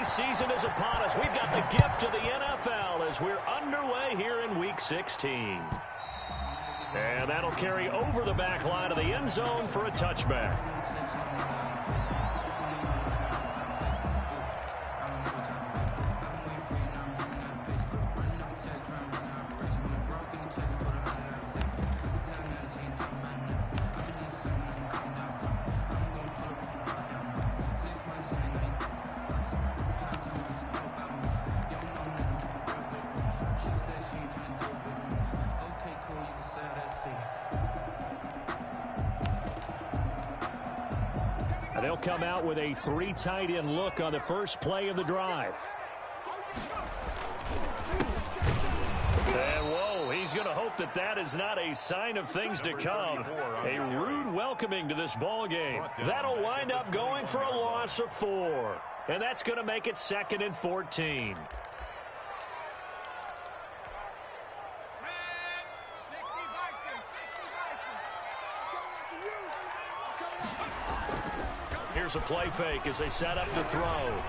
holiday season is upon us. We've got the gift of the NFL as we're underway here in Week 16. And that'll carry over the back line of the end zone for a touchback. They'll come out with a 3 tight end look on the first play of the drive. And whoa, he's going to hope that that is not a sign of things to come. A rude welcoming to this ball game. That'll wind up going for a loss of 4. And that's going to make it 2nd and 14. Here's a play fake as they set up to throw.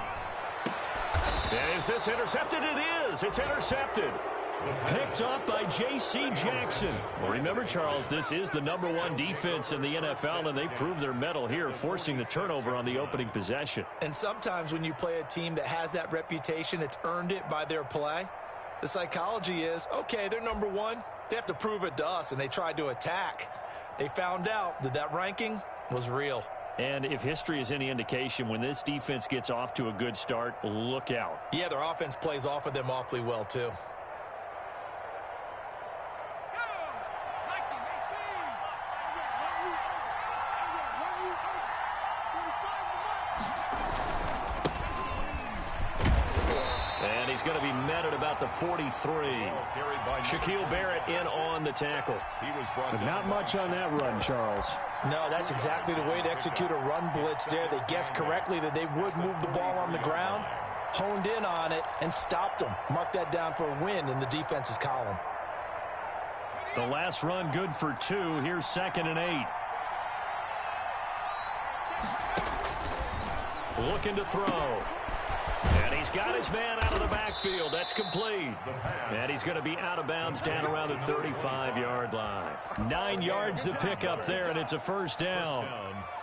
And is this intercepted? It is. It's intercepted. Picked up by J.C. Jackson. Well, remember, Charles, this is the #1 defense in the NFL, and they proved their mettle here, forcing the turnover on the opening possession. And sometimes when you play a team that has that reputation, it's earned it by their play. The psychology is, okay, they're #1. They have to prove it to us, and they tried to attack. They found out that that ranking was real. And if history is any indication, when this defense gets off to a good start, look out. Yeah, their offense plays off of them awfully well, too. And he's going to be met at about the 43. Shaquille Barrett in on the tackle. But not much on that run, Charles. No, that's exactly the way to execute a run blitz there. They guessed correctly that they would move the ball on the ground, honed in on it, and stopped them. Mark that down for a win in the defense's column. The last run good for 2. Here's 2nd and 8. Looking to throw. And he's got his man out of the backfield. That's complete. And he's going to be out of bounds down around the 35-yard line. 9 yards to pick up there, and it's a first down.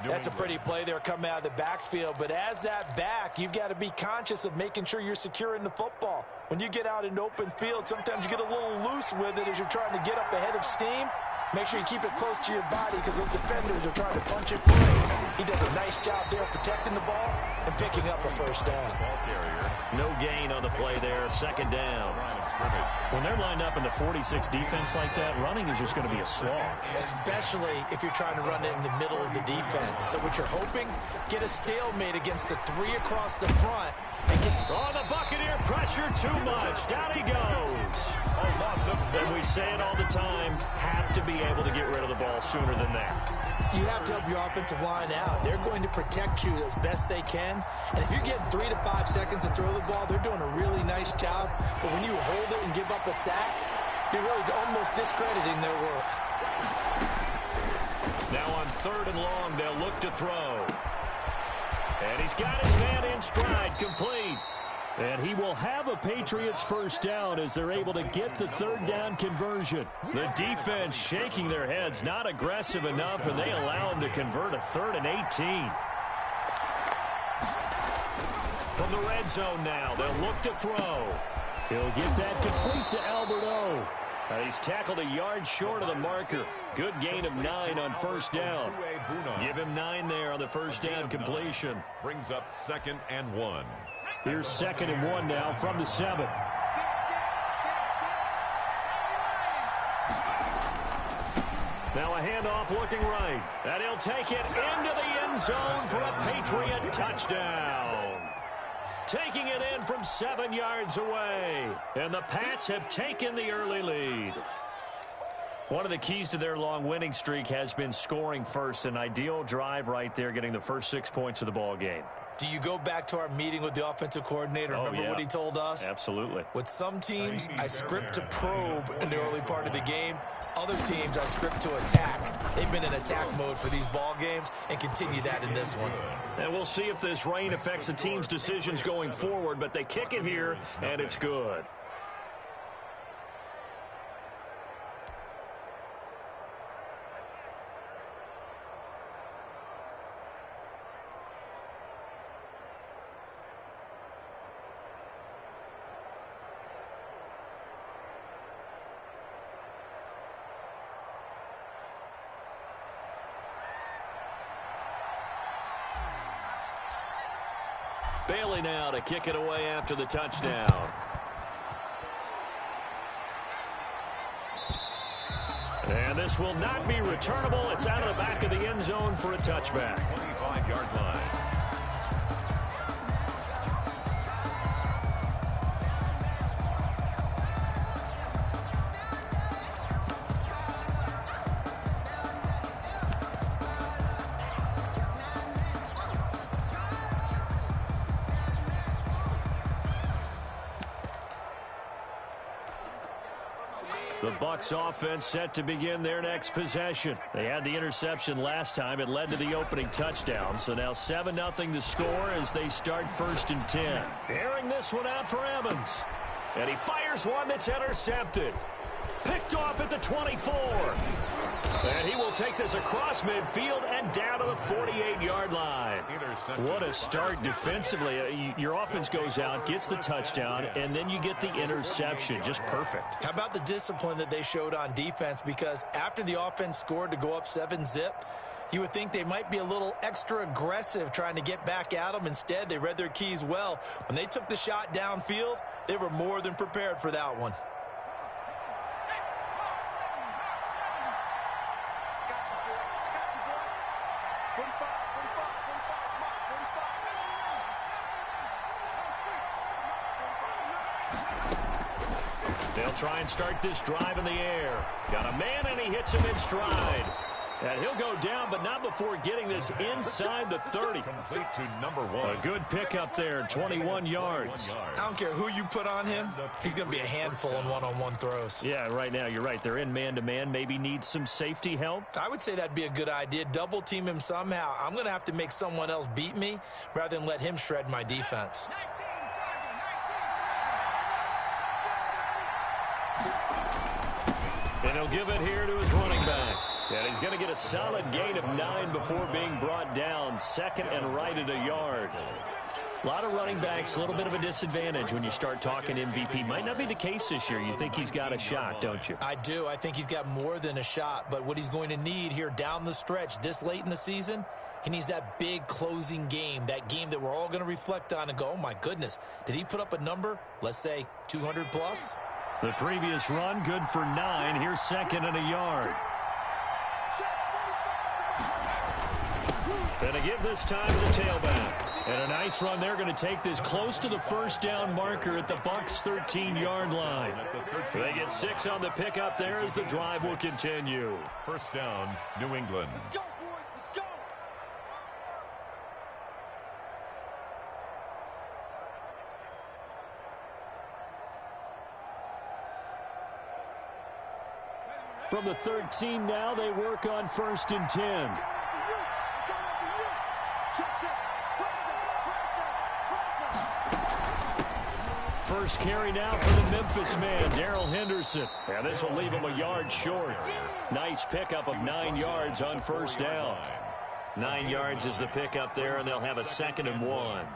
That's a pretty play there coming out of the backfield. But as that back, you've got to be conscious of making sure you're securing the football. When you get out in open field, sometimes you get a little loose with it as you're trying to get up ahead of steam. Make sure you keep it close to your body because those defenders are trying to punch it free. He does a nice job there protecting the ball and picking up a first down. No gain on the play there. 2nd down. When they're lined up in the 46 defense like that, running is just going to be a slog. Especially if you're trying to run it in the middle of the defense. So what you're hoping, get a stalemate against the 3 across the front. Oh, the Buccaneer pressure too much. Down he goes. And we say it all the time, have to be able to get rid of the ball sooner than that. You have to help your offensive line out. They're going to protect you as best they can. And if you're getting 3 to 5 seconds to throw the ball, they're doing a really nice job. But when you hold it and give up a sack, you're really almost discrediting their work. Now on 3rd and long, they'll look to throw. And he's got his man in stride, complete. And he will have a Patriots first down as they're able to get the 3rd down conversion. The defense shaking their heads, not aggressive enough, and they allow him to convert a 3rd and 18. From the red zone now, they'll look to throw. He'll get that complete to Alberto. He's tackled a yard short of the marker. Good gain of 9 on first down. Give him 9 there on the first down completion. Brings up 2nd and 1. Here's 2nd and 1 now from the 7. Now a handoff looking right. And he'll take it into the end zone for a Patriot touchdown. Taking it in from 7 yards away. And the Pats have taken the early lead. One of the keys to their long winning streak has been scoring first. An ideal drive right there, getting the first 6 points of the ball game. Do you go back to our meeting with the offensive coordinator? Remember what he told us? Absolutely. With some teams, I script to probe in the early part of the game. Other teams, I script to attack. They've been in attack mode for these ball games and continue that in this one. And we'll see if this rain affects the team's decisions going forward, but they kick it here, and it's good. Bailey now to kick it away after the touchdown. And this will not be returnable. It's out of the back of the end zone for a touchback. 25-yard line. The Bucs offense set to begin their next possession. They had the interception last time. It led to the opening touchdown. So now 7-0 the score as they start 1st and 10. Airing this one out for Evans. And he fires one that's intercepted. Picked off at the 24. And he will take this across midfield and down to the 48-yard line. What a start defensively. Your offense goes out, gets the touchdown, and then you get the interception. Just perfect. How about the discipline that they showed on defense? Because after the offense scored to go up 7-zip, you would think they might be a little extra aggressive trying to get back at them. Instead, they read their keys well. When they took the shot downfield, they were more than prepared for that one. They'll try and start this drive in the air. Got a man, and he hits him in stride. And he'll go down, but not before getting this inside the 30. Complete to number 1. A good pickup there, 21 yards. I don't care who you put on him. He's going to be a handful in one-on-one throws. Yeah, right now, you're right. They're in man-to-man. Maybe need some safety help. I would say that'd be a good idea. Double team him somehow. I'm going to have to make someone else beat me rather than let him shred my defense. And he'll give it here to his running back. And he's going to get a solid gain of 9 before being brought down. 2nd and right at a yard. A lot of running backs, a little bit of a disadvantage when you start talking MVP. Might not be the case this year. You think he's got a shot, don't you? I do. I think he's got more than a shot. But what he's going to need here down the stretch this late in the season, he needs that big closing game, that game that we're all going to reflect on and go, oh, my goodness, did he put up a number, let's say 200 plus? The previous run, good for 9. Here's 2nd and a yard. And a give this time to the tailback. And a nice run. They're going to take this close to the 1st down marker at the Bucs' 13-yard line. They get 6 on the pickup there as the drive will continue. 1st down, New England. Let's go, boys. Let's go. From the 13 now, they work on 1st and 10. First carry now for the Memphis man, Darrell Henderson. And this will leave him a yard short. Nice pickup of 9 yards on 1st down. 9 yards is the pickup there, and they'll have a 2nd and 1.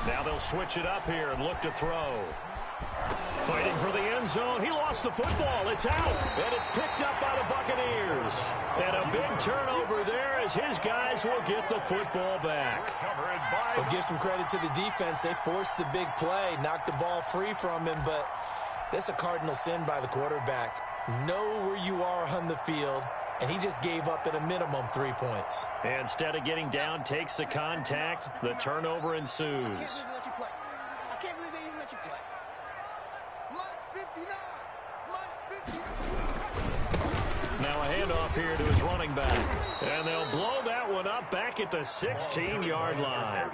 Now they'll switch it up here and look to throw. Fighting for the end zone. He lost the football. It's out. And it's picked up by the Buccaneers. And a big turnover there as his guys will get the football back. Well, give some credit to the defense. They forced the big play, knocked the ball free from him, but This is a cardinal sin by the quarterback. Know where you are on the field, and he just gave up at a minimum 3 points. Instead of getting down, takes the contact. The turnover ensues. I can't believe they even let you play. Mike's 59. Mike's 59. Now a handoff here to his running back. And they'll blow that one up back at the 16-yard line.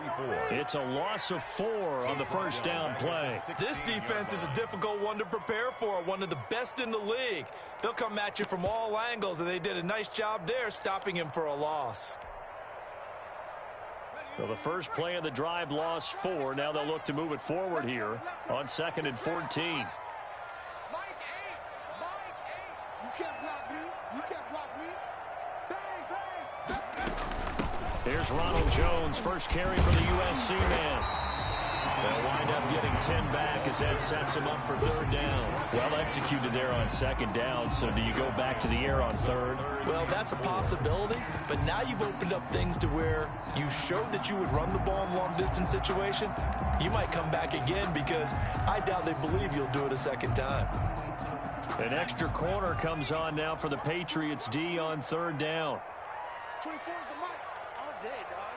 It's a loss of 4 on the first down play. This defense is a difficult one to prepare for, one of the best in the league. They'll come at you from all angles, and they did a nice job there stopping him for a loss. So the first play of the drive lost 4. Now they'll look to move it forward here on 2nd and 14. Mike 8. Mike 8. You can't block me. You can't block me. Bang, bang. Here's Ronald Jones, first carry for the USC man. They'll wind up getting 10 back as that sets him up for 3rd down. Well executed there on 2nd down, so do you go back to the air on 3rd? Well, that's a possibility, but now you've opened up things to where you showed that you would run the ball in long-distance situation. You might come back again because I doubt they believe you'll do it a 2nd time. An extra corner comes on now for the Patriots D on 3rd down. 24 is the mic. All day, dog.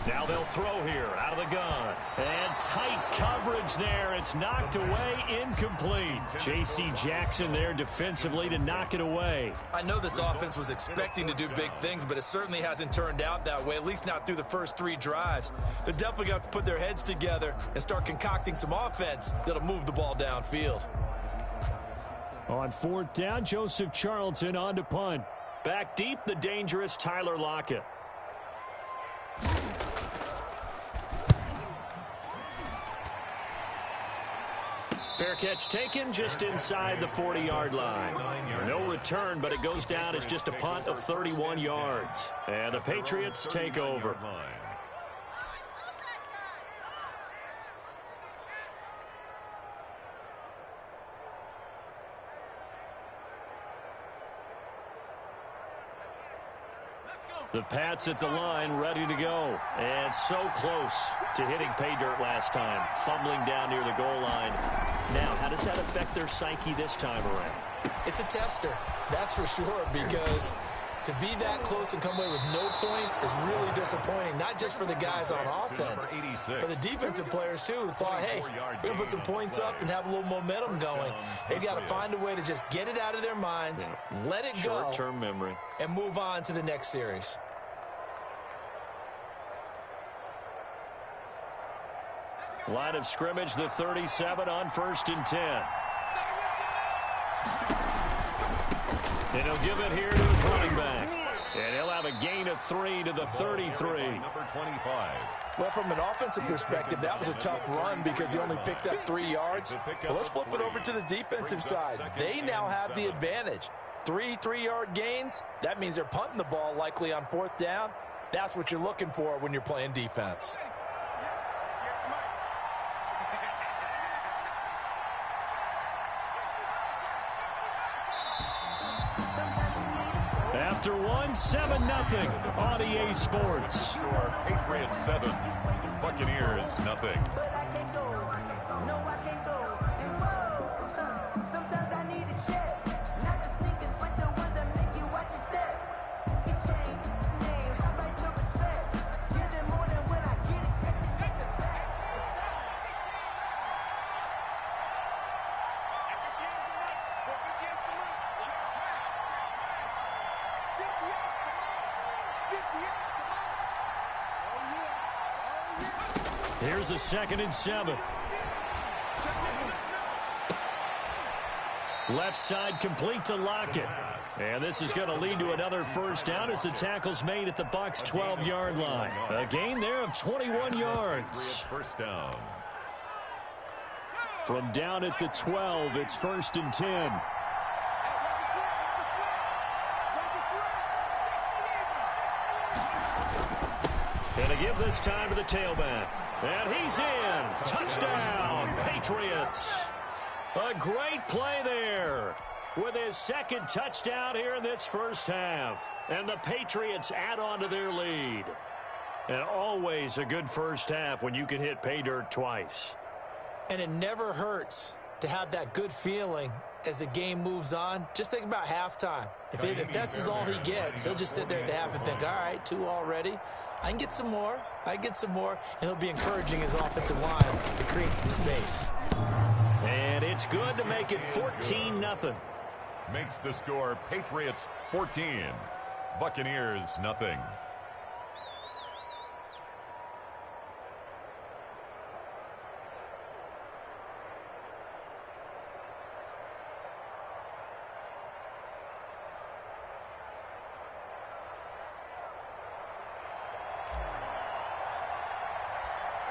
Now they'll throw here out of the gun. And tight coverage there. It's knocked away, incomplete. J.C. Jackson there defensively to knock it away. I know this offense was expecting to do big things, but it certainly hasn't turned out that way, at least not through the first 3 drives. They're definitely going to have to put their heads together and start concocting some offense that'll move the ball downfield. On 4th down, Joseph Charlton on to punt. Back deep, the dangerous Tyler Lockett. Fair catch taken just inside the 40-yard line. No return, but it goes down as just a punt of 31 yards. And the Patriots take over. The Pats at the line, ready to go. And so close to hitting pay dirt last time, fumbling down near the goal line. Now, how does that affect their psyche this time around? It's a tester, that's for sure, because to be that close and come away with no points is really disappointing, not just for the guys on offense, but the defensive players, too, who thought, hey, we're going to put some points up and have a little momentum going. They've got to find a way to just get it out of their minds, let it go, short-term memory, and move on to the next series. Line of scrimmage, the 37 on 1st and 10. And he'll give it here to his running back. And he'll have a gain of 3 to the 33. Number 25. Well, from an offensive perspective, that was a tough run because he only picked up 3 yards. Well, let's flip it over to the defensive side. They now have the advantage. 3 3-yard gains, that means they're punting the ball likely on 4th down. That's what you're looking for when you're playing defense. After 1, 7-0 on EA Sports. Score Patriots 7, Buccaneers 0. But I can't go, no I can't go, and whoa, sometimes I need a check, not the sneakers but the ones that make you watch your step, it changed, name, how about your respect, give them more than what I get, expect the back. Here's a 2nd and 7. Left side complete to Lockett. And this is going to lead to another first down as the tackle's made at the Bucs' 12-yard line. A gain there of 21 yards. First down. From down at the 12, it's 1st and 10. And a give this time to the tailback. And he's in. Touchdown, Patriots. A great play there with his 2nd touchdown here in this first half. And the Patriots add on to their lead. And always a good first half when you can hit pay dirt twice. And it never hurts to have that good feeling as the game moves on. Just think about halftime. If that's all he gets, he'll just sit there at the half and think, all right, 2 already. I can get some more. And he'll be encouraging his offensive line to create some space. And it's good to make it 14-0. Makes the score Patriots 14, Buccaneers nothing.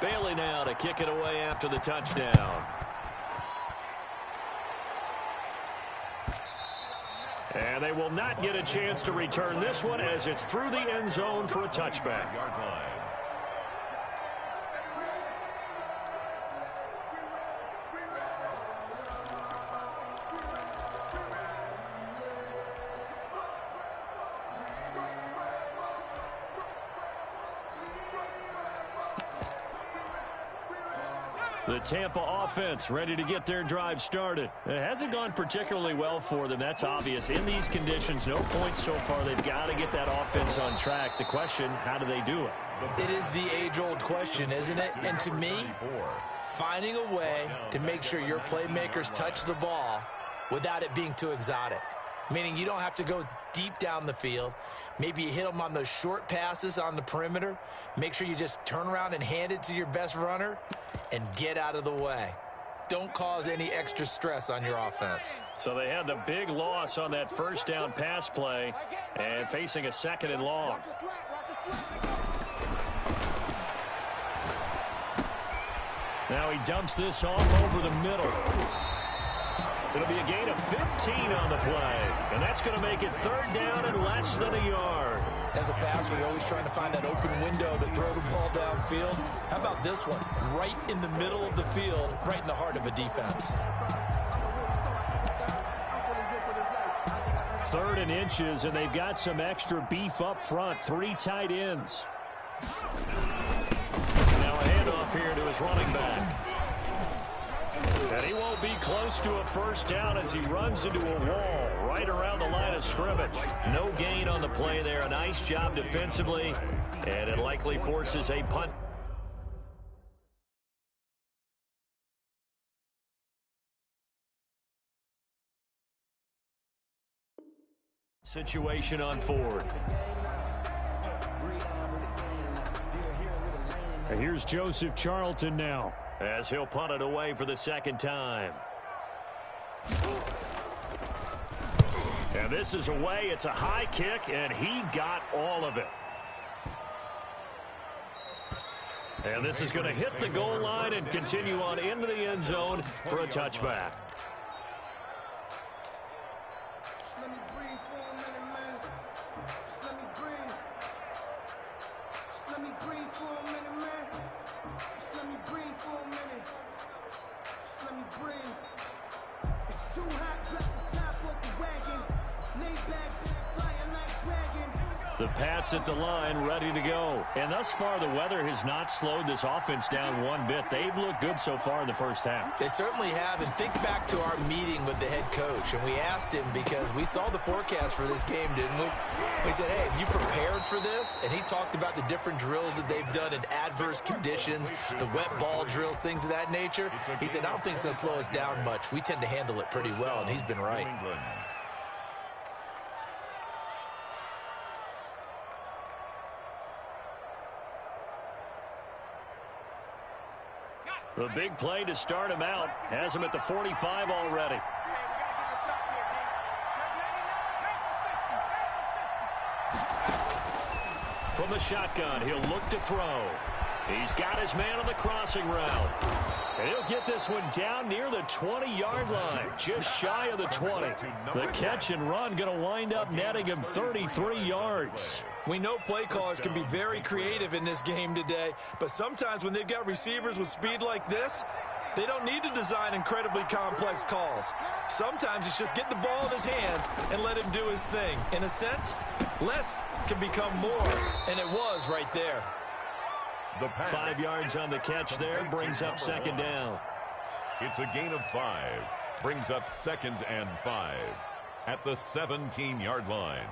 Bailey now to kick it away after the touchdown. And they will not get a chance to return this one as it's through the end zone for a touchback. Yard line. The Tampa offense ready to get their drive started. It hasn't gone particularly well for them. That's obvious. In these conditions, no points so far. They've got to get that offense on track. The question, how do they do it? It is the age-old question, isn't it? And to me, finding a way to make sure your playmakers touch the ball without it being too exotic. Meaning you don't have to go deep down the field. Maybe you hit them on those short passes on the perimeter. Make sure you just turn around and hand it to your best runner and get out of the way. Don't cause any extra stress on your offense. So they had the big loss on that first down pass play and facing a 2nd and long. Now he dumps this off over the middle. It'll be a gain of 15 on the play, and that's going to make it 3rd down and less than a yard. As a passer, you're always trying to find that open window to throw the ball downfield. How about this one? Right in the middle of the field, right in the heart of a defense. 3rd and inches, and they've got some extra beef up front. 3 tight ends. Now a handoff here to his running back. And he won't be close to a first down as he runs into a wall right around the line of scrimmage. No gain on the play there. A nice job defensively, and it likely forces a punt. Situation on 4th. And here's Joseph Charlton now, as he'll punt it away for the 2nd time. And this is away. It's a high kick, and he got all of it. And this is going to hit the goal line and continue on into the end zone for a touchback. The Pats at the line, ready to go. And thus far, the weather has not slowed this offense down one bit. They've looked good so far in the first half. They certainly have. And think back to our meeting with the head coach. And we asked him, because we saw the forecast for this game, didn't we? We said, hey, have you prepared for this? And he talked about the different drills that they've done in adverse conditions, the wet ball drills, things of that nature. He said, I don't think it's going to slow us down much. We tend to handle it pretty well, and he's been right. The big play to start him out has him at the 45 already. From the shotgun, he'll look to throw. He's got his man on the crossing route. And he'll get this one down near the 20-yard line, just shy of the 20. The catch and run going to wind up netting him 33 yards. We know play callers can be very creative in this game today, but sometimes when they've got receivers with speed like this, they don't need to design incredibly complex calls. Sometimes it's just get the ball in his hands and let him do his thing. In a sense, less can become more, and it was right there. The pass. 5 yards on the catch there, brings up second down. It's a gain of 5. Brings up 2nd and 5 at the 17-yard line.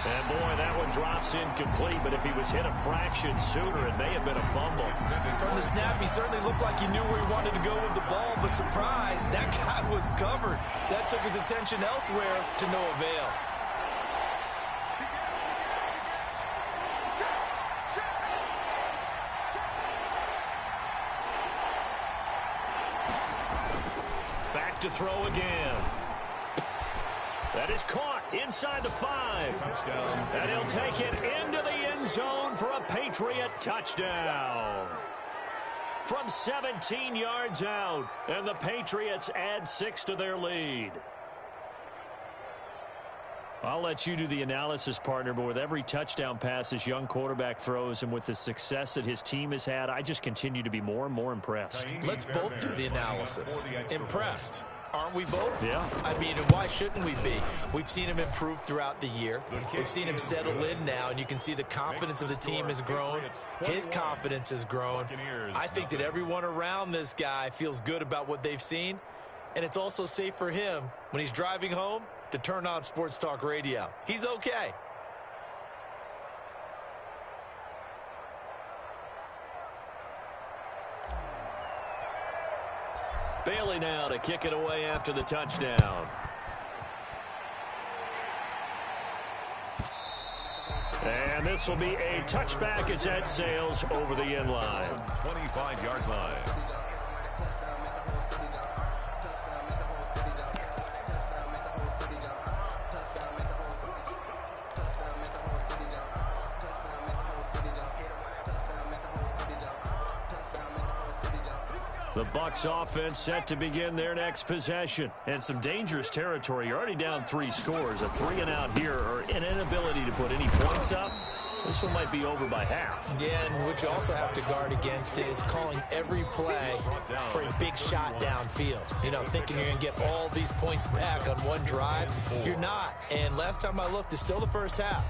And boy, that one drops incomplete, but if he was hit a fraction sooner, it may have been a fumble. From the snap, he certainly looked like he knew where he wanted to go with the ball, but surprise, that guy was covered. So that took his attention elsewhere to no avail. Back to throw again. That is caught inside the 5. Touchdown. And he'll take it into the end zone for a Patriot touchdown. From 17 yards out, and the Patriots add 6 to their lead. I'll let you do the analysis, partner, but with every touchdown pass this young quarterback throws and with the success that his team has had, I just continue to be more and more impressed. Let's both do the analysis. Impressed. Aren't we both? Yeah. I mean, why shouldn't we be? We've seen him improve throughout the year. We've seen him settle in now, and you can see the confidence of the team has grown. His confidence has grown. I think that everyone around this guy feels good about what they've seen, and it's also safe for him when he's driving home to turn on Sports Talk Radio. He's okay. Bailey now to kick it away after the touchdown. And this will be a touchback as that sails over the end line. 25-yard line. The Bucs offense set to begin their next possession. And some dangerous territory. You're already down 3 scores. A 3-and-out here, or an inability to put any points up. This one might be over by half. Yeah, and what you also have to guard against is calling every play for a big shot downfield. You know, thinking you're going to get all these points back on one drive. You're not. And last time I looked, it's still the first half.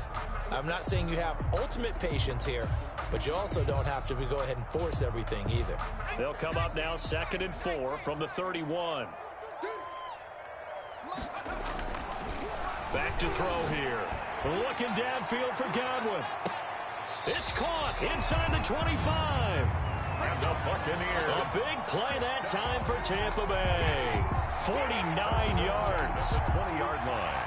I'm not saying you have ultimate patience here, but you also don't have to go ahead and force everything either. They'll come up now 2nd and 4 from the 31. Back to throw here. Looking downfield for Godwin. It's caught inside the 25. And the Buccaneers. A big play that time for Tampa Bay. 49 yards. 20-yard line.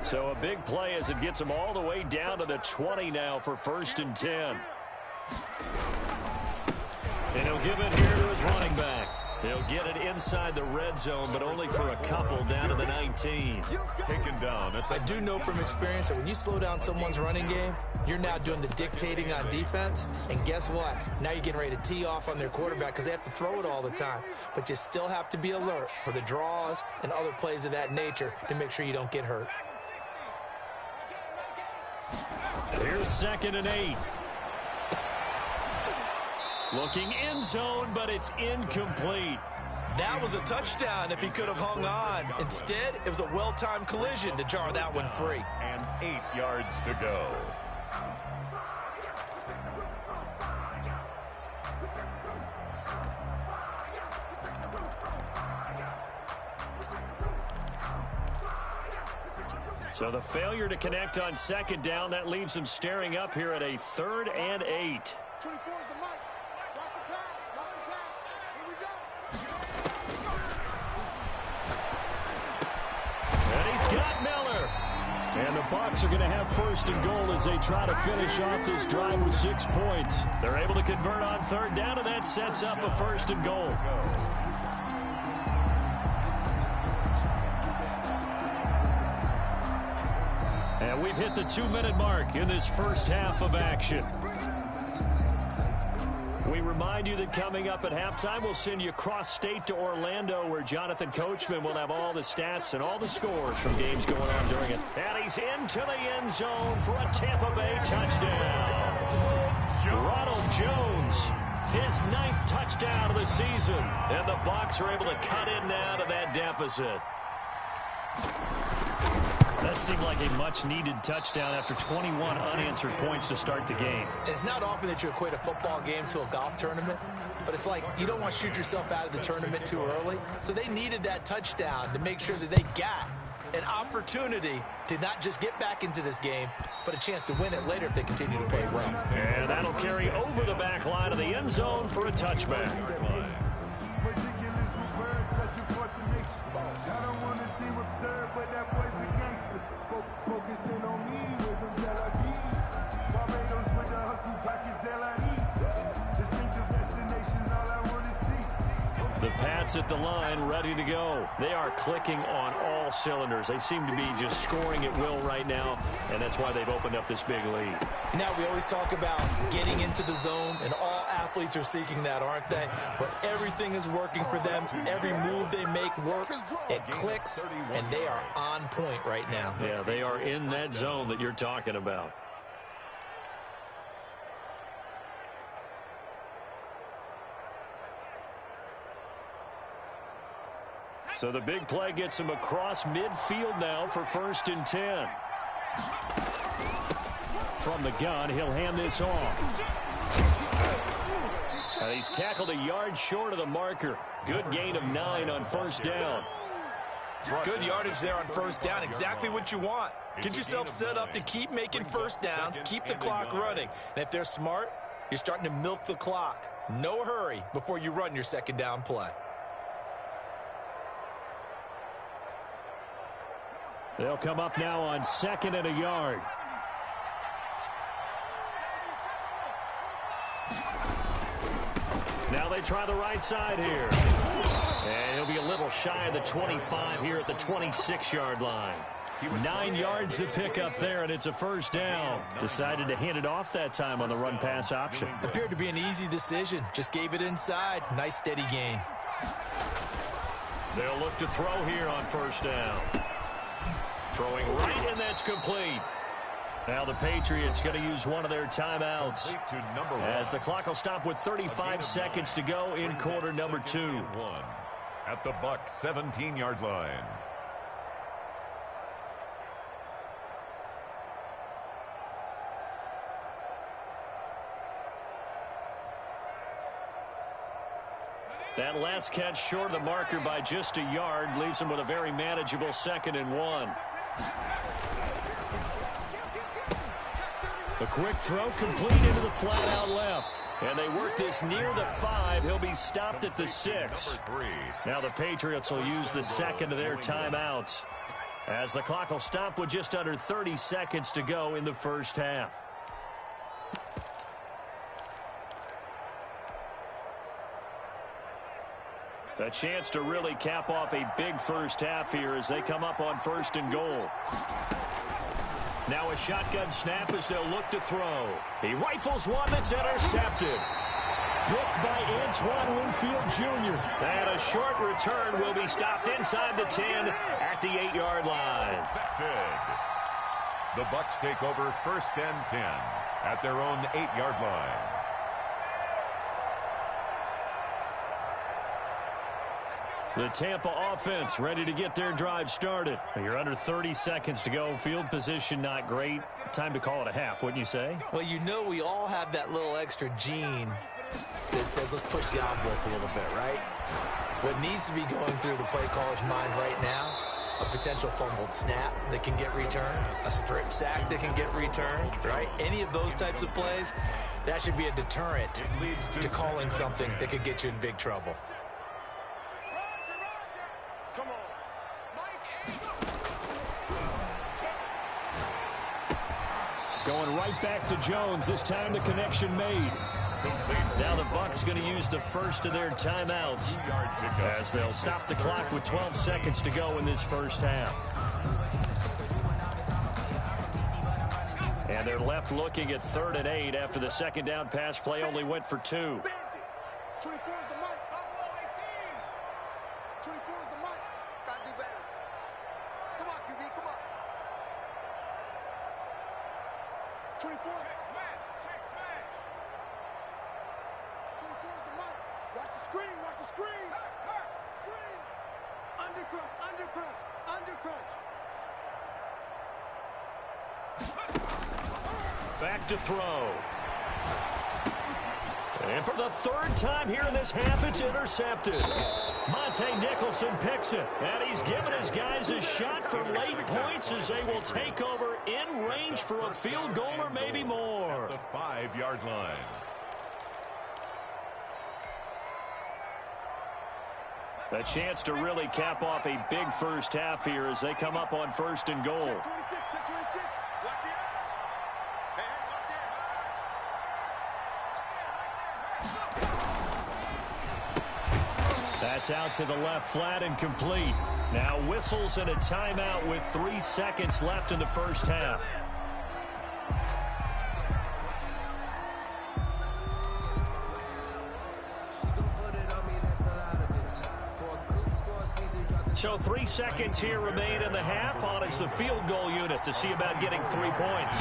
So a big play as it gets them all the way down to the 20 now for 1st and 10. And he'll give it here to his running back. He'll get it inside the red zone, but only for a couple down to the 19. Taken down. I do know from experience that when you slow down someone's running game, you're now doing the dictating on defense. And guess what? Now you're getting ready to tee off on their quarterback because they have to throw it all the time. But you still have to be alert for the draws and other plays of that nature to make sure you don't get hurt. Here's 2nd and 8. Looking end zone, but it's incomplete. That was a touchdown if he could have hung on. Instead, it was a well-timed collision to jar that one free. And 8 yards to go. So the failure to connect on 2nd down, that leaves him staring up here at a 3rd and 8. 24 is the mic. Watch the pass. Watch the pass. Here we go. And he's got Miller. And the Bucs are going to have 1st and goal as they try to finish off this drive with 6 points. They're able to convert on 3rd down, and that sets up a 1st and goal. And we've hit the 2-minute mark in this first half of action. we remind you that coming up at halftime, we'll send you cross-state to Orlando, where Jonathan Coachman will have all the stats and all the scores from games going on during it. And he's into the end zone for a Tampa Bay touchdown. Ronald Jones, his 9th touchdown of the season. And the Bucs are able to cut in now to that deficit. That seemed like a much-needed touchdown after 21 unanswered points to start the game. It's not often that you equate a football game to a golf tournament, but it's like you don't want to shoot yourself out of the tournament too early. So they needed that touchdown to make sure that they got an opportunity to not just get back into this game, but a chance to win it later if they continue to play well. And that'll carry over the back line of the end zone for a touchback. The Pats at the line, ready to go. They are clicking on all cylinders. They seem to be just scoring at will right now, and that's why they've opened up this big lead. Now, we always talk about getting into the zone, and all athletes are seeking that, aren't they? But everything is working for them. Every move they make works. It clicks, and they are on point right now. Yeah, they are in that zone that you're talking about. So the big play gets him across midfield now for 1st and 10. From the gun, he'll hand this off. And he's tackled a yard short of the marker. Good gain of 9 on 1st down. Good yardage there on 1st down. Exactly what you want. Get yourself set up to keep making 1st downs, keep the clock running. And if they're smart, you're starting to milk the clock. No hurry before you run your 2nd down play. They'll come up now on 2nd and a yard. Now they try the right side here. And he'll be a little shy of the 25 here at the 26-yard line. 9 yards to pick up there, and it's a 1st down. Decided to hand it off that time on the run-pass option. Appeared to be an easy decision. Just gave it inside. Nice, steady gain. They'll look to throw here on 1st down. Throwing right, and that's complete. Now the Patriots going to use one of their timeouts, as the clock will stop with 35 seconds to go in quarter number 2. At the Bucs 17-yard line. That last catch short of the marker by just a yard leaves him with a very manageable 2nd and 1. A quick throw complete into the flat out left. And they work this near the 5. He'll be stopped at the 6. Now the Patriots will use the 2nd of their timeouts, as the clock will stop with just under 30 seconds to go in the 1st half. A chance to really cap off a big 1st half here as they come up on 1st and goal. Now a shotgun snap as they'll look to throw. He rifles one that's intercepted. Blocked by Antoine Winfield Jr. And a short return will be stopped inside the 10 at the 8-yard line. The Bucs take over 1st and 10 at their own 8-yard line. The Tampa offense ready to get their drive started. You're under 30 seconds to go. Field position not great. Time to call it a half, wouldn't you say? Well, you know we all have that little extra gene that says let's push the envelope a little bit, right? What needs to be going through the play caller's mind right now, a potential fumbled snap that can get returned, a strip sack that can get returned, right? Any of those types of plays, that should be a deterrent to calling something that could get you in big trouble. Going right back to Jones. This time the connection made. Now the Bucs going to use the 1st of their timeouts, as they'll stop the clock with 12 seconds to go in this 1st half. And they're left looking at 3rd and 8 after the 2nd down pass play only went for 2. 24 is the mic. 24 is the mic. Gotta do better. Come on, QB, come on. 24. Check smash. 24 is the mic. Watch the screen, watch the screen. Screen. Under crunch. Back to throw. And for the third time here in this half, it's intercepted. Monte Nicholson picks it. And he's given his guys a shot for late points as they will take over in range for a field goal or maybe more. The 5-yard line. A chance to really cap off a big first half here as they come up on 1st and goal. Check 26. Watch the eye. Hey, watch it. That's out to the left flat and complete. Now whistles and a timeout with 3 seconds left in the first half. So 3 seconds here remain in the half. On is the field goal unit to see about getting 3 points.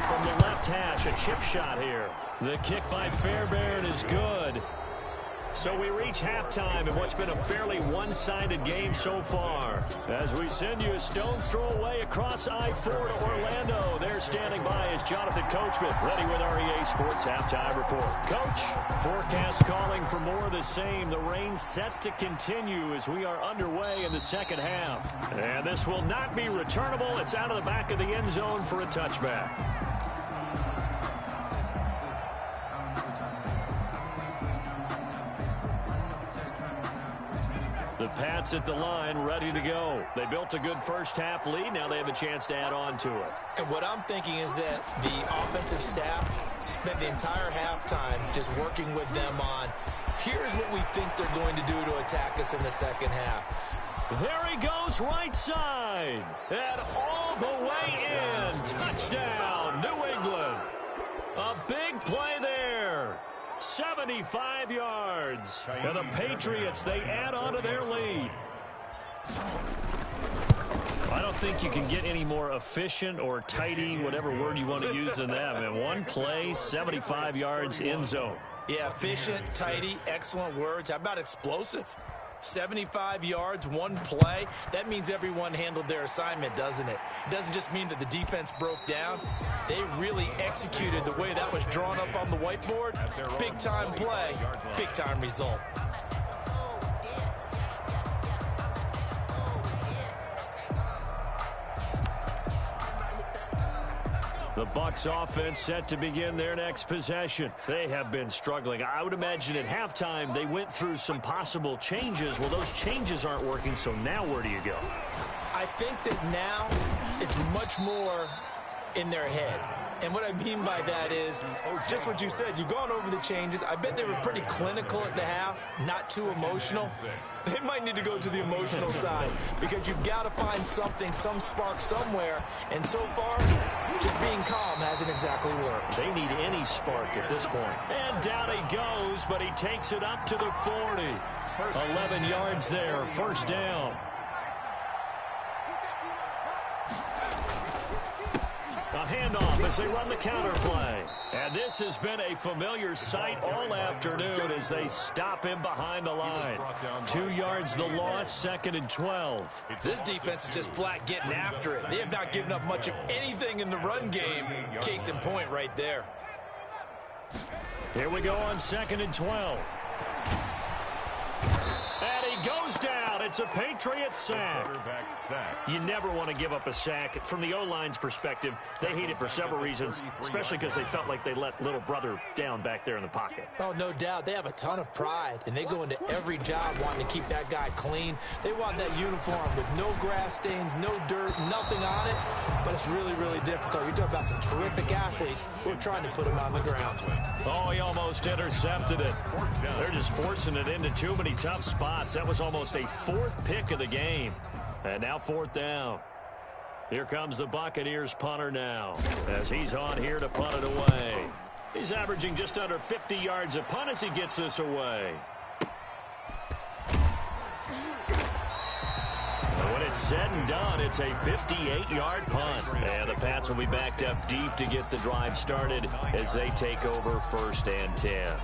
From the left hash, a chip shot here. The kick by Fairbairn is good. So we reach halftime in what's been a fairly one-sided game so far. As we send you a stone's throw away across I-4 to Orlando. There standing by is Jonathan Coachman, ready with our EA Sports Halftime Report. Coach, forecast calling for more of the same. The rain set to continue as we are underway in the second half. And this will not be returnable. It's out of the back of the end zone for a touchback. The Pats at the line, ready to go. They built a good first half lead. Now they have a chance to add on to it. And what I'm thinking is that the offensive staff spent the entire halftime just working with them on, here's what we think they're going to do to attack us in the second half. There he goes, right side. And all the way in. Touchdown, New England. A big play there. 75 yards. And the Patriots, they add on to their lead. I don't think you can get any more efficient or tidy, whatever word you want to use than that. And one play, 75 yards, end zone. Yeah, efficient, tidy, excellent words. How about explosive? 75 yards, one play. That means everyone handled their assignment, doesn't it? It doesn't just mean that the defense broke down. They really executed the way that was drawn up on the whiteboard. Big-time play, big-time result. The Bucs offense set to begin their next possession. They have been struggling. I would imagine at halftime they went through some possible changes. Well, those changes aren't working, so now where do you go? I think that now it's much more in their head. And what I mean by that is just what you said. You've gone over the changes. I bet they were pretty clinical at the half, not too emotional. They might need to go to the emotional side because you've got to find something, some spark somewhere. And so far, just being calm hasn't exactly worked. They need any spark at this point. And down he goes, but he takes it up to the 40. 11 yards there, first down. A handoff as they run the counter play. And this has been a familiar sight all afternoon as they stop him behind the line. 2 yards the loss, 2nd and 12. This defense is just flat getting after it. They have not given up much of anything in the run game. Case in point right there. Here we go on 2nd and 12. And he goes down. It's a Patriot sack. You never want to give up a sack. From the O-line's perspective, they hate it for several reasons, especially because they felt like they let little brother down back there in the pocket. Oh, no doubt. They have a ton of pride, and they go into every job wanting to keep that guy clean. They want that uniform with no grass stains, no dirt, nothing on it, but it's really, really difficult. You're talking about some terrific athletes who are trying to put him on the ground. Oh, he almost intercepted it. They're just forcing it into too many tough spots. That was almost a 4th pick of the game. And now 4th down. Here comes the Buccaneers punter now as he's on here to punt it away. He's averaging just under 50 yards a punt as he gets this away. When it's said and done, it's a 58-yard punt. And the Pats will be backed up deep to get the drive started as they take over 1st and 10.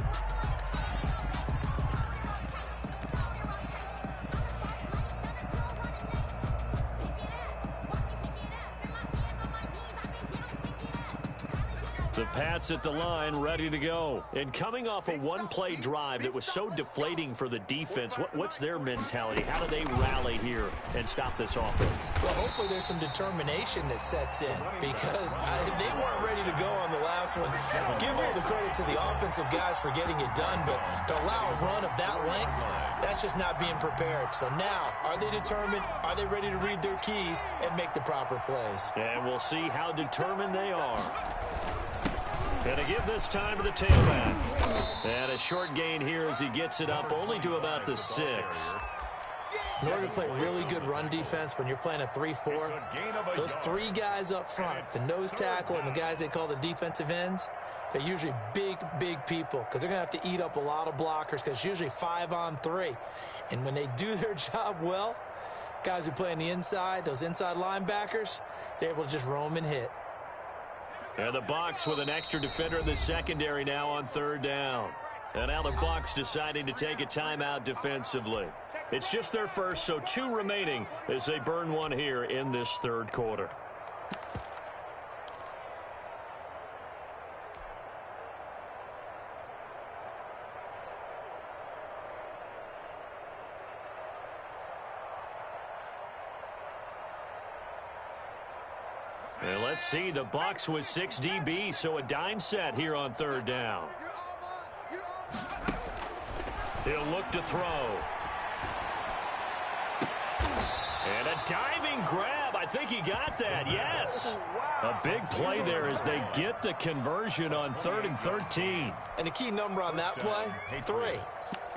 The Pats at the line, ready to go. And coming off a one-play drive that was so deflating for the defense, what's their mentality? How do they rally here and stop this offense? Well, hopefully there's some determination that sets in because they weren't ready to go on the last one. Give all the credit to the offensive guys for getting it done, but to allow a run of that length, that's just not being prepared. So now, are they determined? Are they ready to read their keys and make the proper plays? And we'll see how determined they are. And to give this time to the tailback. And a short gain here as he gets it up only to about the 6. In order to play really good run defense when you're playing a 3-4, those 3 guys up front, the nose tackle and the guys they call the defensive ends, they're usually big, big people because they're going to have to eat up a lot of blockers because it's usually 5 on 3. And when they do their job well, guys who play on the inside, those inside linebackers, they're able to just roam and hit. And the Bucs with an extra defender in the secondary now on 3rd down. And now the Bucs deciding to take a timeout defensively. It's just their first, so 2 remaining as they burn one here in this 3rd quarter. And let's see, the Bucs with 6 DB, so a dime set here on 3rd down. He'll look to throw. And a diving grab. I think he got that, yes. A big play there as they get the conversion on 3rd and 13. And the key number on that play, 3.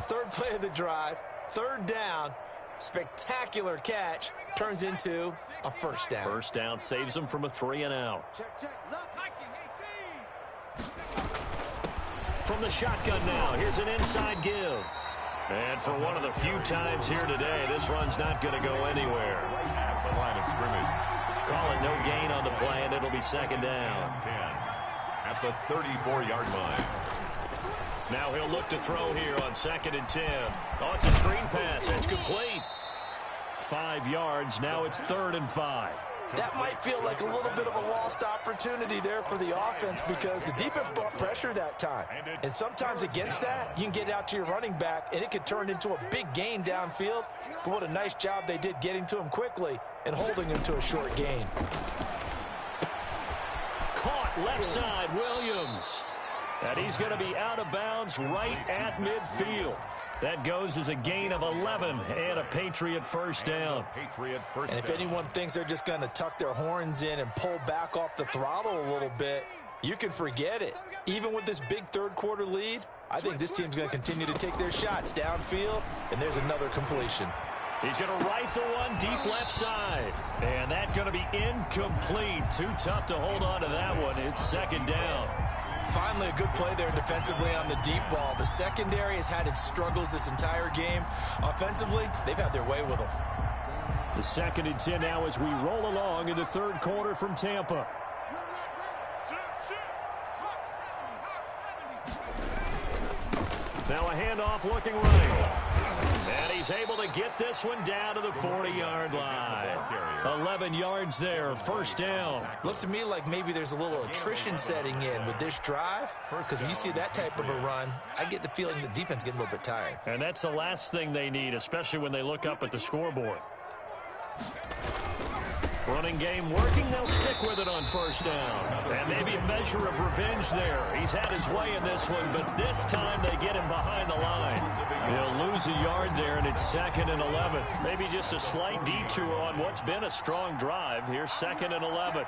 3rd play of the drive, 3rd down, spectacular catch, turns into a 1st down. 1st down saves them from a 3-and-out. From the shotgun now, here's an inside give. And for one of the few times here today, this run's not going to go anywhere. At the line of scrimmage. Call it no gain on the play, and it'll be 2nd down. 10 at the 34-yard line. Now he'll look to throw here on 2nd and 10. Oh, it's a screen pass. It's complete. 5 yards. Now it's 3rd and 5. That might feel like a little bit of a lost opportunity there for the offense because the defense brought pressure that time. And sometimes against that, you can get out to your running back, and it could turn into a big gain downfield. But what a nice job they did getting to him quickly and holding him to a short gain. Caught left side, Williams. And he's going to be out of bounds right at midfield. That goes as a gain of 11 and a Patriot 1st down. And if anyone thinks they're just going to tuck their horns in and pull back off the throttle a little bit, you can forget it. Even with this big 3rd quarter lead, I think this team's going to continue to take their shots downfield, and there's another completion. He's going to rifle one deep left side. And that's going to be incomplete. Too tough to hold on to that one. It's 2nd down. Finally, a good play there defensively on the deep ball. The secondary has had its struggles this entire game. Offensively, they've had their way with them. The 2nd and 10 now as we roll along in the 3rd quarter from Tampa. Now a handoff looking right. And he's able to get this one down to the 40-yard line. 11 yards there, 1st down. Looks to me like maybe there's a little attrition setting in with this drive, because when you see that type of a run, I get the feeling the defense getting a little bit tired. And that's the last thing they need, especially when they look up at the scoreboard. Running game working, they'll stick with it on 1st down. And maybe a measure of revenge there. He's had his way in this one, but this time they get him behind the line. He'll lose a yard there, and it's 2nd and 11. Maybe just a slight detour on what's been a strong drive. Here's 2nd and 11.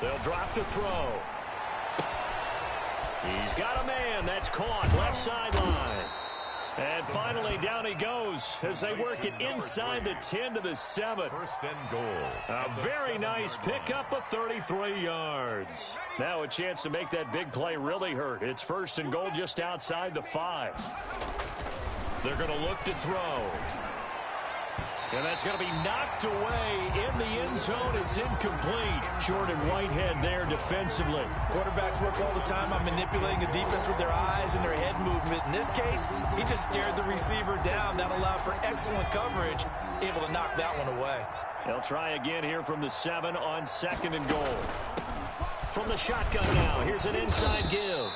They'll drop to throw. He's got a man. That's caught left sideline. And finally, down he goes as they work it inside the 10 to the 7. First and goal. A very nice pickup of 33 yards. Now a chance to make that big play really hurt. It's first and goal just outside the 5. They're going to look to throw. And that's going to be knocked away in the end zone. It's incomplete. Jordan Whitehead there defensively. Quarterbacks work all the time on manipulating the defense with their eyes and their head movement. In this case, he just stared the receiver down. That allowed for excellent coverage, able to knock that one away. They'll try again here from the 7 on second and goal. From the shotgun now, here's an inside give.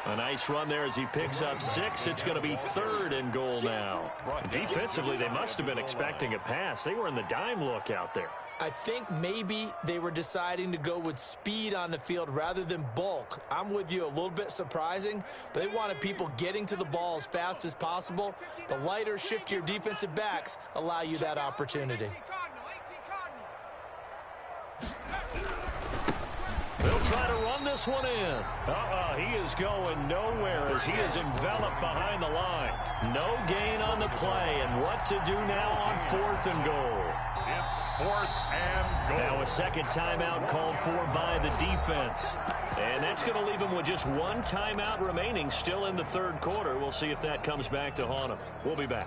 A nice run there as he picks up 6. It's going to be third and goal now. Defensively, they must have been expecting a pass. They were in the dime look out there. I think maybe they were deciding to go with speed on the field rather than bulk. I'm with you, a little bit surprising, but they wanted people getting to the ball as fast as possible. The lighter, shiftier defensive backs allow you that opportunity. They'll try to run this one in. He is going nowhere as he is enveloped behind the line. No gain on the play, and what to do now on fourth and goal. It's fourth and goal. Now a second timeout called for by the defense. And that's going to leave him with just one timeout remaining still in the third quarter. We'll see if that comes back to haunt him. We'll be back.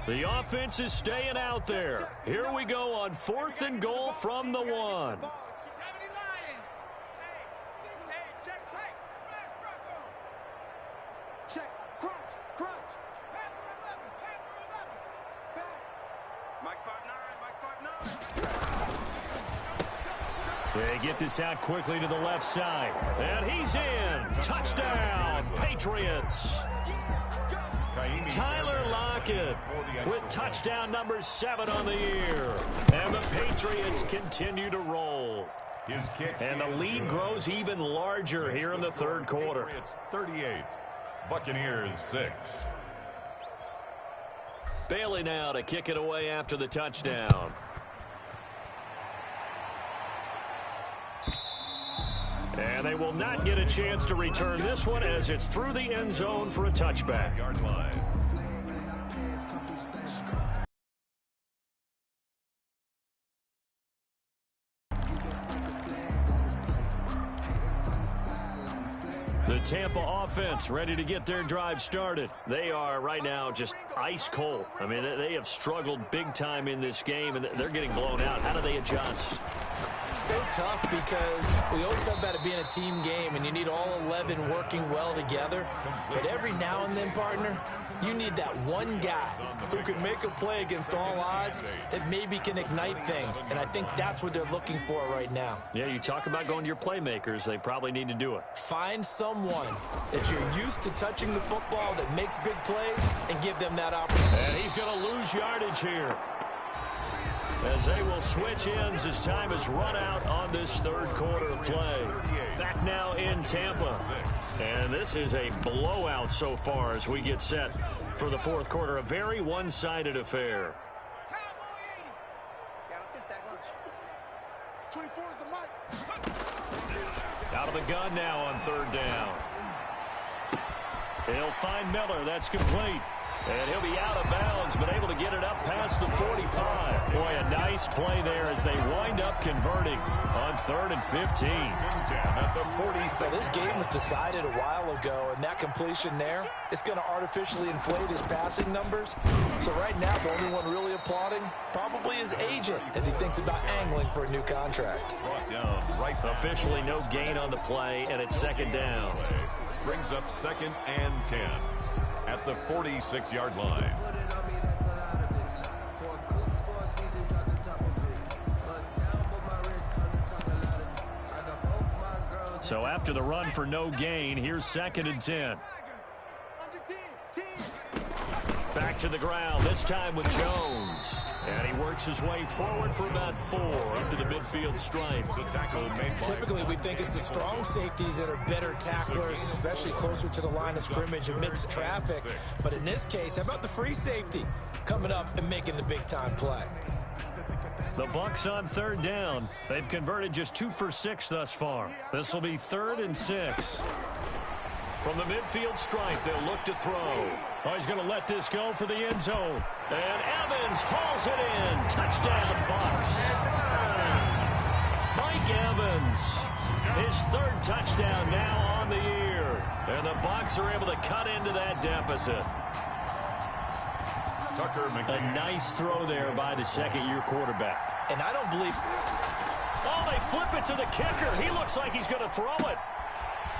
The offense is staying out there. Here we go on fourth and goal from the 1. Check, crunch. Mike 5'9", They get this out quickly to the left side. And he's in. Touchdown, Patriots. Tyler Lockett with touchdown number 7 on the year. And the Patriots continue to roll. His kick And the lead grows even larger here in the third quarter. Patriots 38, Buccaneers 6. Bailey now to kick it away after the touchdown. And they will not get a chance to return this one as it's through the end zone for a touchback. Yard line. The Tampa offense ready to get their drive started. They are right now just ice cold. I mean, they have struggled big time in this game, and they're getting blown out. How do they adjust? So tough because we always talk about it being a team game, and you need all 11 working well together. But every now and then, partner, you need that one guy who can make a play against all odds that maybe can ignite things. And I think that's what they're looking for right now. Yeah, you talk about going to your playmakers. They probably need to do it. Find someone that you're used to touching the football that makes big plays and give them that opportunity. And he's going to lose yardage here, as they will switch ends as time is run out on this third quarter of play. Back now in Tampa. And this is a blowout so far as we get set for the fourth quarter. A very one-sided affair. Yeah, let's get sack lunch. 24 is the mic. Out of the gun now on third down. He'll find Miller. That's complete. And he'll be out of bounds, but able to get it up past the 45. Boy, a nice play there as they wind up converting on 3rd and 15. At the 46. Well, this game was decided a while ago, and that completion there, it's going to artificially inflate his passing numbers. So right now, the only one really applauding probably his agent as he thinks about angling for a new contract. Brought down right back. Officially no gain on the play, and it's second down. Brings up 2nd and 10 at the 46-yard line. So after the run for no gain, here's 2nd and 10. Back to the ground, this time with Jones. And he works his way forward for about 4 up to the midfield stripe. The tackle made by Typically, we think it's the strong safeties that are better tacklers, especially closer to the line of scrimmage amidst traffic. But in this case, how about the free safety coming up and making the big-time play? The Bucks on 3rd down. They've converted just 2 for 6 thus far. This will be 3rd and 6. From the midfield stripe, they'll look to throw. Oh, he's going to let this go for the end zone. And Evans hauls it in. Touchdown, Bucks. Mike Evans, his 3rd touchdown now on the year. And the Bucks are able to cut into that deficit. Tucker A nice throw there by the second-year quarterback. And I don't believe... Oh, they flip it to the kicker. He looks like he's going to throw it.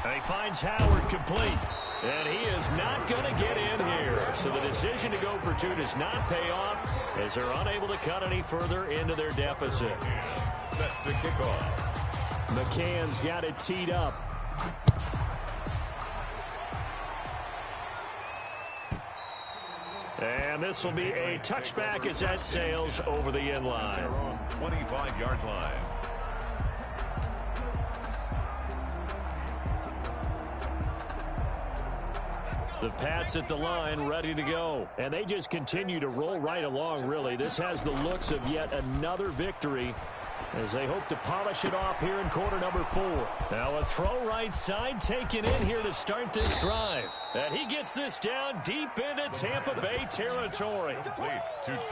And he finds Howard complete. And he is not going to get in here. So the decision to go for 2 does not pay off as they're unable to cut any further into their deficit. set to kick off. McCann's got it teed up. And this will be a touchback as that sails over the end line. 25-yard line. The Pats at the line ready to go. And they just continue to roll right along, really. This has the looks of yet another victory as they hope to polish it off here in quarter number 4. Now a throw right side taken in here to start this drive. And he gets this down deep into Tampa Bay territory.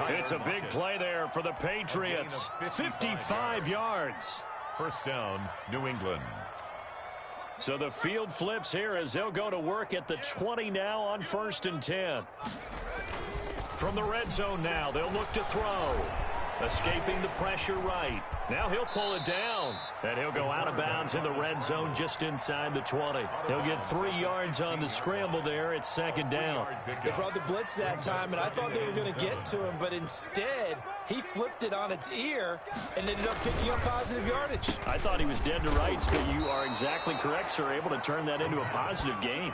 It's a big play there for the Patriots. 55 yards. First down, New England. So the field flips here as they'll go to work at the 20 now on 1st and 10. From the red zone now, they'll look to throw. Escaping the pressure right. Now he'll pull it down. And he'll go out of bounds in the red zone just inside the 20. He'll get 3 yards on the scramble there at 2nd down. They brought the blitz that time, and I thought they were going to get to him, but instead he flipped it on its ear and ended up picking up positive yardage. I thought he was dead to rights, but you are exactly correct, sir. Able to turn that into a positive gain.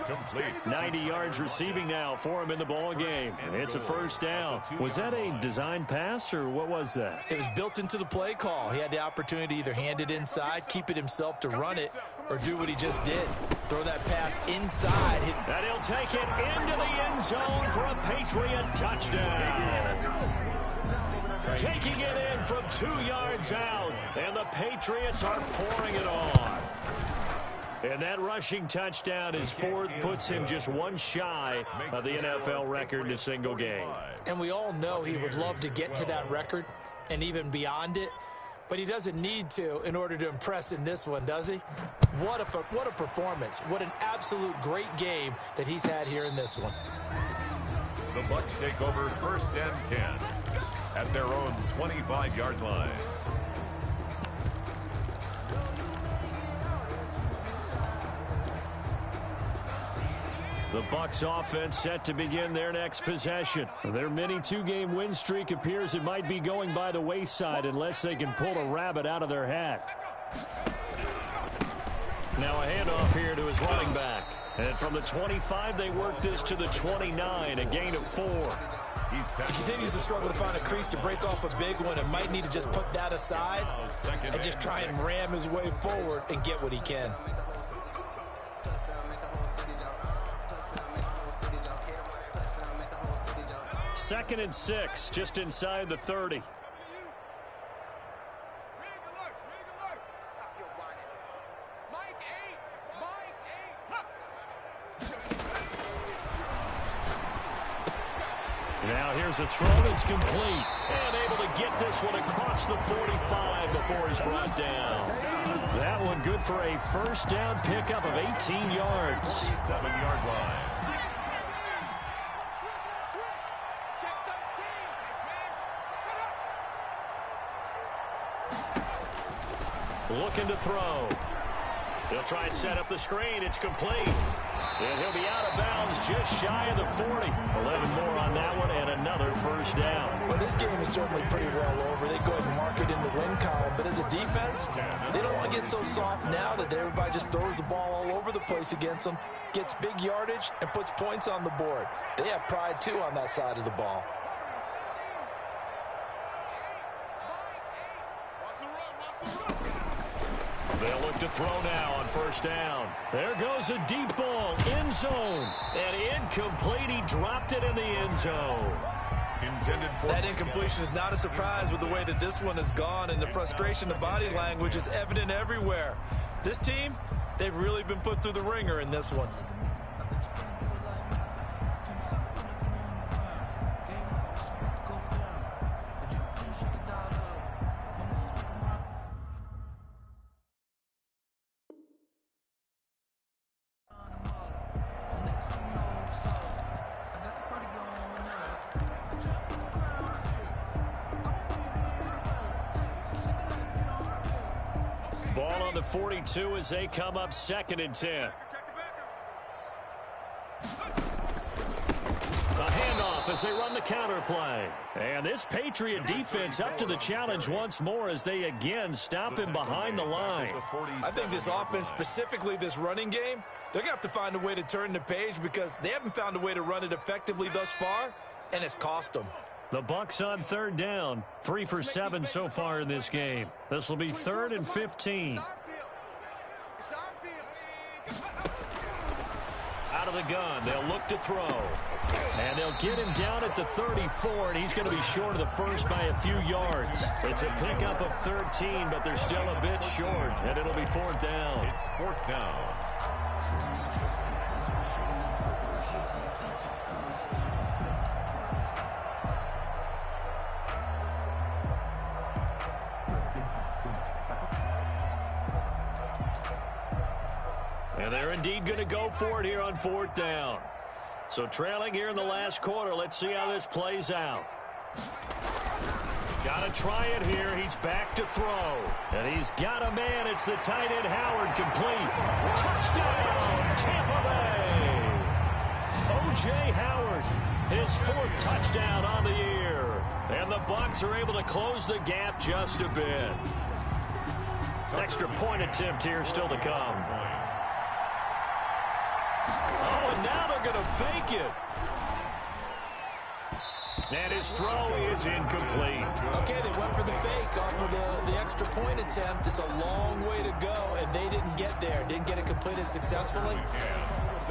Complete. 90 yards receiving now for him in the ball game. It's a first down. Was that a design pass, or what was that? It was built into the play call. He had the opportunity to either hand it inside, keep it himself to run it, or do what he just did. Throw that pass inside. And he'll take it into the end zone for a Patriot touchdown. Taking it in from 2 yards out, and the Patriots are pouring it on. And that rushing touchdown is 4th, puts him just one shy of the NFL record in a single game. And we all know he would love to get to that record and even beyond it, but he doesn't need to in order to impress in this one, does he? What a performance. What an absolute great game that he's had here in this one. The Bucs take over 1st and 10 at their own 25-yard line. The Bucs offense set to begin their next possession. Their mini 2-game win streak appears it might be going by the wayside unless they can pull a rabbit out of their hat. Now a handoff here to his running back. And from the 25, they work this to the 29, a gain of 4. He continues to struggle to find a crease to break off a big one and might need to just put that aside and just try and ram his way forward and get what he can. Second and 6, just inside the 30. Now here's a throw that's complete. And able to get this one across the 45 before he's brought down. That one good for a first down pickup of 18 yards. 7-yard line. Looking to throw. He'll try and set up the screen. It's complete. And he'll be out of bounds just shy of the 40. 11 more on that one and another first down. Well, this game is certainly pretty well over. They go ahead and mark it in the win column. But as a defense, they don't want to get so soft now that everybody just throws the ball all over the place against them, gets big yardage, and puts points on the board. They have pride, too, on that side of the ball. They'll look to throw now on first down. There goes a deep ball, end zone. And incomplete, he dropped it in the end zone. That incompletion is not a surprise with the way that this one has gone, and the frustration, the body language is evident everywhere. This team, they've really been put through the ringer in this one. Ball on the 42 as they come up 2nd and 10. A handoff as they run the counter play. And this Patriot defense up to the challenge once more as they again stop him behind the line. I think this offense, specifically this running game, they're going to have to find a way to turn the page because they haven't found a way to run it effectively thus far, and it's cost them. The Bucs on 3rd down. 3 for 7 so far in this game. This will be 3rd and 15. Out of the gun, they'll look to throw. And they'll get him down at the 34, and he's going to be short of the first by a few yards. It's a pickup of 13, but they're still a bit short, and it'll be 4th down. It's 4th down. And they're indeed going to go for it here on 4th down. So trailing here in the last quarter. Let's see how this plays out. Got to try it here. He's back to throw. And he's got a man. It's the tight end Howard, complete. Touchdown, Tampa Bay. O.J. Howard, his 4th touchdown on the year. And the Bucs are able to close the gap just a bit. Extra point attempt here still to come. Oh, and now they're going to fake it. And his throw is incomplete. Okay, they went for the fake off of the extra point attempt. It's a long way to go, and they didn't get there. Didn't get it completed successfully.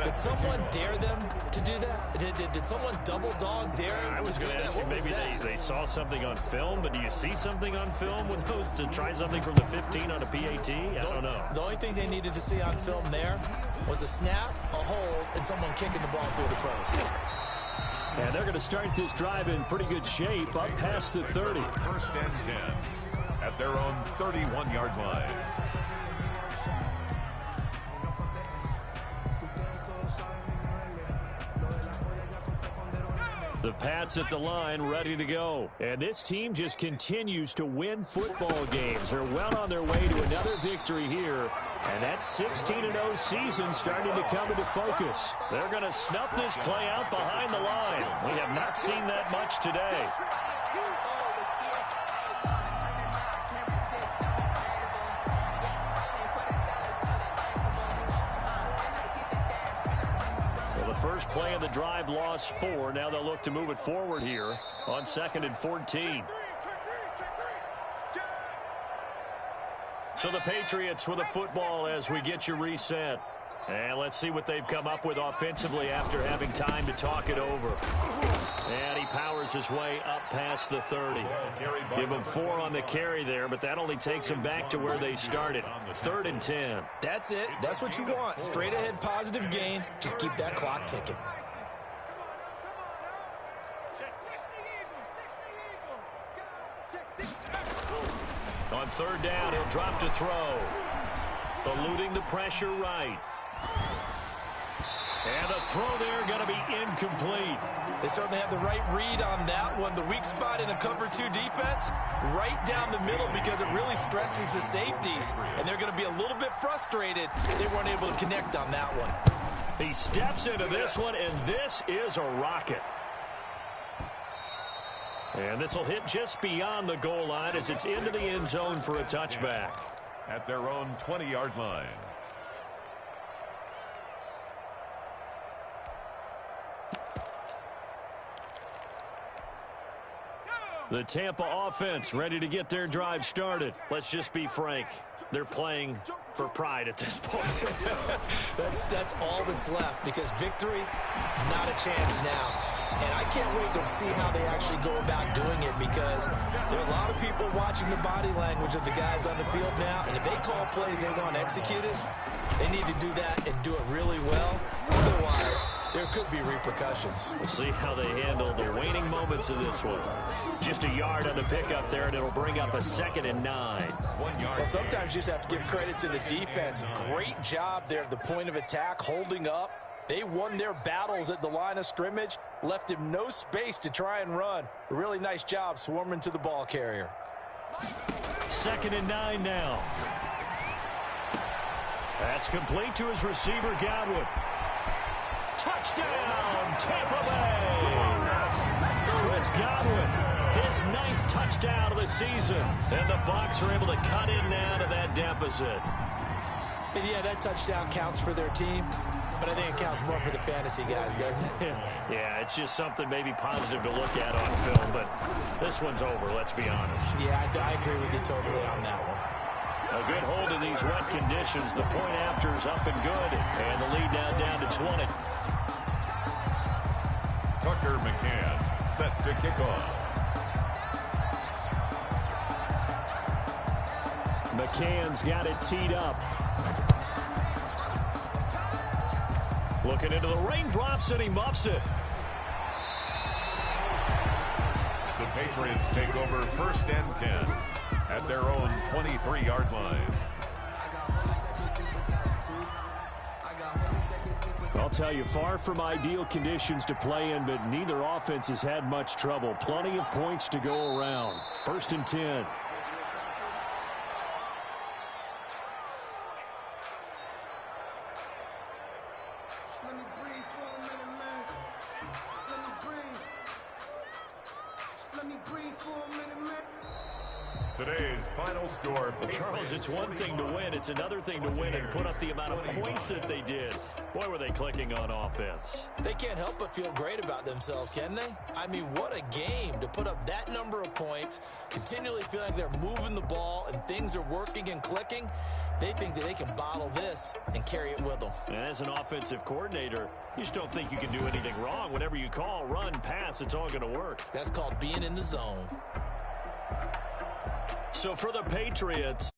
Did someone dare them to do that? Did someone double dog dare them I was going to ask you, maybe they saw something on film, but do you see something on film with those to try something from the 15 on a PAT? I don't know. The only thing they needed to see on film there was a snap, a hold, and someone kicking the ball through the post. And they're going to start this drive in pretty good shape up past the 30. 1st and 10 at their own 31-yard line. The Pats at the line, ready to go. And this team just continues to win football games. They're well on their way to another victory here. And that 16-0 season starting to come into focus. They're going to snuff this play out behind the line. We have not seen that much today. First play of the drive, lost 4. Now they'll look to move it forward here on 2nd and 14. So the Patriots with a football as we get you reset. And let's see what they've come up with offensively after having time to talk it over. And he powers his way up past the 30. Give him 4 on the carry there, but that only takes him back to where they started. 3rd and 10. That's it. That's what you want. Straight ahead positive gain. Just keep that clock ticking. On 3rd down, he'll drop to throw. Eluding the pressure right. And the throw there going to be incomplete. They certainly have the right read on that one. The weak spot in a cover 2 defense, right down the middle because it really stresses the safeties. And they're going to be a little bit frustrated they weren't able to connect on that one. He steps into this one, and this is a rocket. And this will hit just beyond the goal line as it's into the end zone for a touchback. At their own 20-yard line. The Tampa offense ready to get their drive started. Let's just be frank. They're playing for pride at this point. That's all that's left, because victory, not a chance now. And I can't wait to see how they actually go about doing it, because there are a lot of people watching the body language of the guys on the field now, and if they call plays they want executed, they need to do that and do it really well. Otherwise, there could be repercussions. We'll see how they handle the waning moments of this one. Just a yard on the pickup there, and it'll bring up a 2nd and 9. 1 yard. Well, sometimes you just have to give credit to the defense. Great job there at the point of attack, holding up. They won their battles at the line of scrimmage, left him no space to try and run. A really nice job swarming to the ball carrier. 2nd and 9 now. That's complete to his receiver, Godwin. Touchdown, Tampa Bay! Chris Godwin, his 9th touchdown of the season. And the Bucs are able to cut in now to that deficit. And yeah, that touchdown counts for their team, but I think it counts more for the fantasy guys, doesn't it? Yeah, it's just something maybe positive to look at on film, but this one's over, let's be honest. Yeah, I agree with you totally on that one. A good hold in these wet conditions. The point after is up and good, and the lead now down to 20. Tucker McCann set to kick off. McCann's got it teed up. Looking into the raindrops, and he muffs it. The Patriots take over 1st and 10 at their own 23-yard line. I'll tell you, far from ideal conditions to play in, but neither offense has had much trouble. Plenty of points to go around. 1st and 10. Today's final score. Charles, it's one thing to win. It's another thing to win and put up the amount of points that they did. Boy, were they clicking on offense. They can't help but feel great about themselves, can they? I mean, what a game to put up that number of points, continually feel like they're moving the ball and things are working and clicking. They think that they can bottle this and carry it with them. And as an offensive coordinator, you just don't think you can do anything wrong. Whatever you call, run, pass, it's all going to work. That's called being in the zone. So for the Patriots,